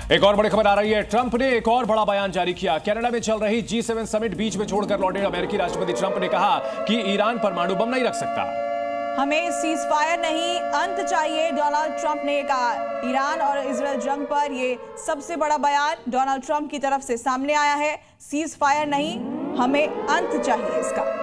एक और बड़ी खबर आ रही है। ट्रंप ने एक और बड़ा बयान जारी किया। कनाडा में चल रही G7 समिट बीच में छोड़कर लौटे अमेरिकी राष्ट्रपति ट्रंप ने कहा कि ईरान परमाणु बम नहीं रख सकता। हमें सीज फायर नहीं, अंत चाहिए, डोनाल्ड ट्रंप ने कहा। ईरान और इजराइल जंग पर यह सबसे बड़ा बयान डोनाल्ड ट्रंप की तरफ से सामने आया है। सीज फायर नहीं, हमें अंत चाहिए इसका।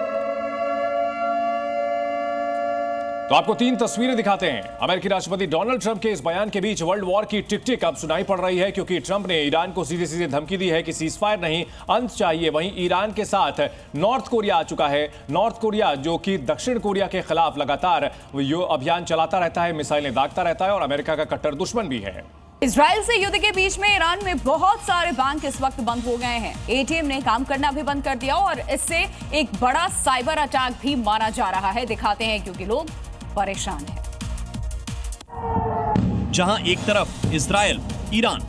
तो आपको 3 तस्वीरें दिखाते हैं। अमेरिकी राष्ट्रपति डोनाल्ड ट्रंप के इस बयान के बीच वर्ल्ड वॉर की टिक-टिक अब सुनाई पड़ रही है, क्योंकि ट्रंप ने ईरान को सीधे सीधे धमकी दी है कि सीजफायर नहीं, अंत चाहिए। वहीं ईरान के साथ नॉर्थ कोरिया आ चुका है। नॉर्थ कोरिया जो कि दक्षिण कोरिया के खिलाफ लगातार अभियान चलाता रहता है, मिसाइलें दागता रहता है और अमेरिका का कट्टर दुश्मन भी है। इजराइल से युद्ध के बीच में ईरान में बहुत सारे बैंक इस वक्त बंद हो गए हैं। एटीएम ने काम करना भी बंद कर दिया और इससे एक बड़ा साइबर अटैक भी माना जा रहा है। दिखाते हैं, क्योंकि लोग परेशान है। जहां एक तरफ इजराइल ईरान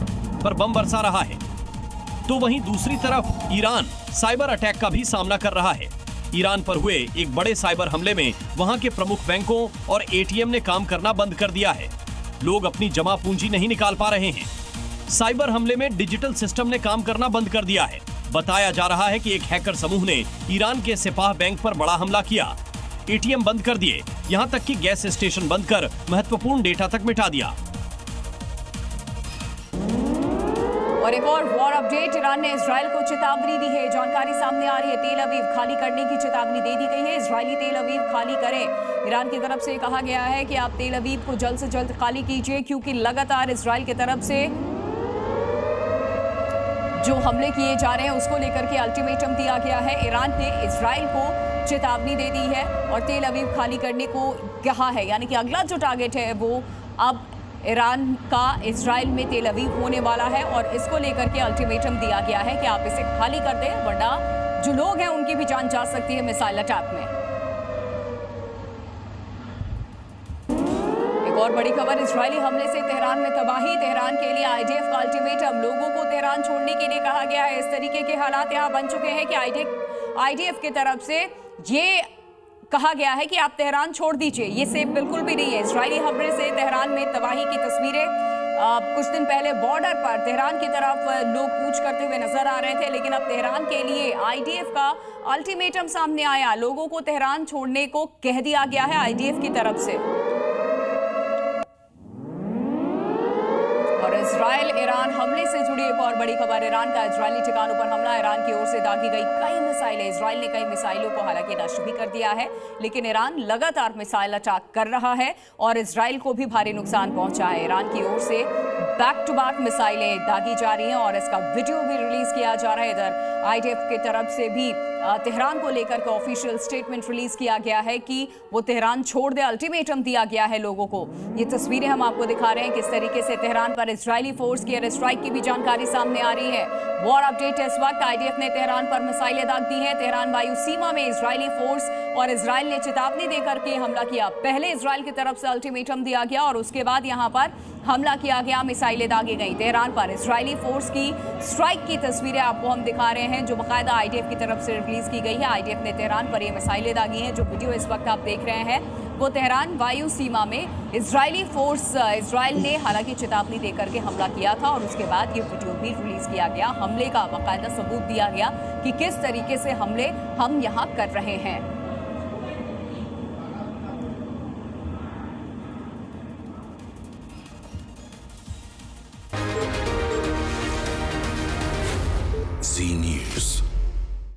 पर बम बरसा रहा है, तो वहीं दूसरी तरफ ईरान साइबर अटैक का भी सामना कर रहा है। ईरान पर हुए एक बड़े साइबर हमले में वहां के प्रमुख बैंकों और एटीएम ने काम करना बंद कर दिया है। लोग अपनी जमा पूंजी नहीं निकाल पा रहे हैं। साइबर हमले में डिजिटल सिस्टम ने काम करना बंद कर दिया है। बताया जा रहा है कि एक हैकर समूह ने ईरान के सिपाह बैंक पर बड़ा हमला किया, एटीएम बंद कर दिए, यहां तक कि गैस स्टेशन बंद कर महत्वपूर्ण डेटा तक मिटा दिया। और एक और वॉर अपडेट, ईरान ने इजराइल को चेतावनी दी है। जानकारी सामने आ रही है, तेल अवीव खाली करने की चेतावनी दे दी गई है। इजरायली तेल अवीव खाली करें। ईरान की तरफ से कहा गया है कि आप तेल अवीव को जल्द से जल्द खाली कीजिए, क्योंकि लगातार इजराइल की तरफ से जो हमले किए जा रहे हैं उसको लेकर के अल्टीमेटम दिया गया है। ईरान ने इजराइल को चेतावनी दे दी है और तेल अवीव खाली करने को कहा है। यानी कि अगला जो टारगेट है वो अब ईरान का इजराइल में तेल अवीव होने वाला है और इसको लेकर के अल्टीमेटम दिया गया है कि आप इसे खाली कर दें, वरना जो लोग हैं उनकी भी जान जा सकती है मिसाइल अटैक में। एक और बड़ी खबर, इजरायली हमले से तेहरान में तबाही। तेहरान के लिए आईडीएफ का अल्टीमेटम, लोगों को तेहरान छोड़ने के लिए कहा गया है। इस तरीके के हालात यहाँ बन चुके हैं कि आईडीएफ की तरफ से ये कहा गया है कि आप तेहरान छोड़ दीजिए। ये सेफ बिल्कुल भी नहीं है। इजरायली हमले से तेहरान में तबाही की तस्वीरें कुछ दिन पहले बॉर्डर पर तेहरान की तरफ लोग कूच करते हुए नजर आ रहे थे, लेकिन अब तेहरान के लिए आईडीएफ का अल्टीमेटम सामने आया। लोगों को तेहरान छोड़ने को कह दिया गया है आईडीएफ की तरफ से। और इजराइल ईरान हमले से जुड़ी एक और बड़ी खबर, ईरान का इजरायली ठिकानों पर हमला। ईरान की ओर से दागी गई कई मिसाइलें। इजराइल ने कई मिसाइलों को हालांकि नष्ट भी कर दिया है, लेकिन ईरान लगातार मिसाइल अटैक कर रहा है और इजराइल को भी भारी नुकसान पहुंचा है। ईरान की ओर से बैक टू बैक मिसाइलें दागी जा रही हैं और इसका वीडियो भी रिलीज किया जा रहा है। इधर आईडीएफ की तरफ से भी तेहरान को लेकर के ऑफिशियल स्टेटमेंट रिलीज किया गया है कि वो तेहरान छोड़ दे, अल्टीमेटम दिया गया है लोगों को। ये तस्वीरें हम आपको दिखा रहे हैं किस तरीके से तेहरान पर इजरायली फोर्स की एयर स्ट्राइक की भी जानकारी सामने आ रही है। वॉर अपडेट इस वक्त, आईडीएफ ने तेहरान पर मिसाइलें दाग दी हैं। तेहरान वायु सीमा में इजरायली फोर्स और इजराइल ने चेतावनी देकर के हमला किया। पहले इजराइल की तरफ से अल्टीमेटम दिया गया और उसके बाद यहां पर हमला किया गया, मिसाइलें दागी गई। तेहरान पर इजरायली फोर्स की स्ट्राइक की तस्वीरें आपको हम दिखा रहे हैं, जो बाकायदा आईडीएफ की तरफ से रिलीज की गई है। आईडीएफ ने तेहरान पर ये मिसाइलें दागी हैं। जो वीडियो इस वक्त आप देख रहे हैं वो तेहरान वायु सीमा में इजरायली फोर्स, इजराइल ने हालांकि चेतावनी देकर के हमला किया था और उसके बाद ये वीडियो भी रिलीज किया गया। हमले का बाकायदा सबूत दिया गया कि किस तरीके से हमले हम यहाँ कर रहे हैं। Z News.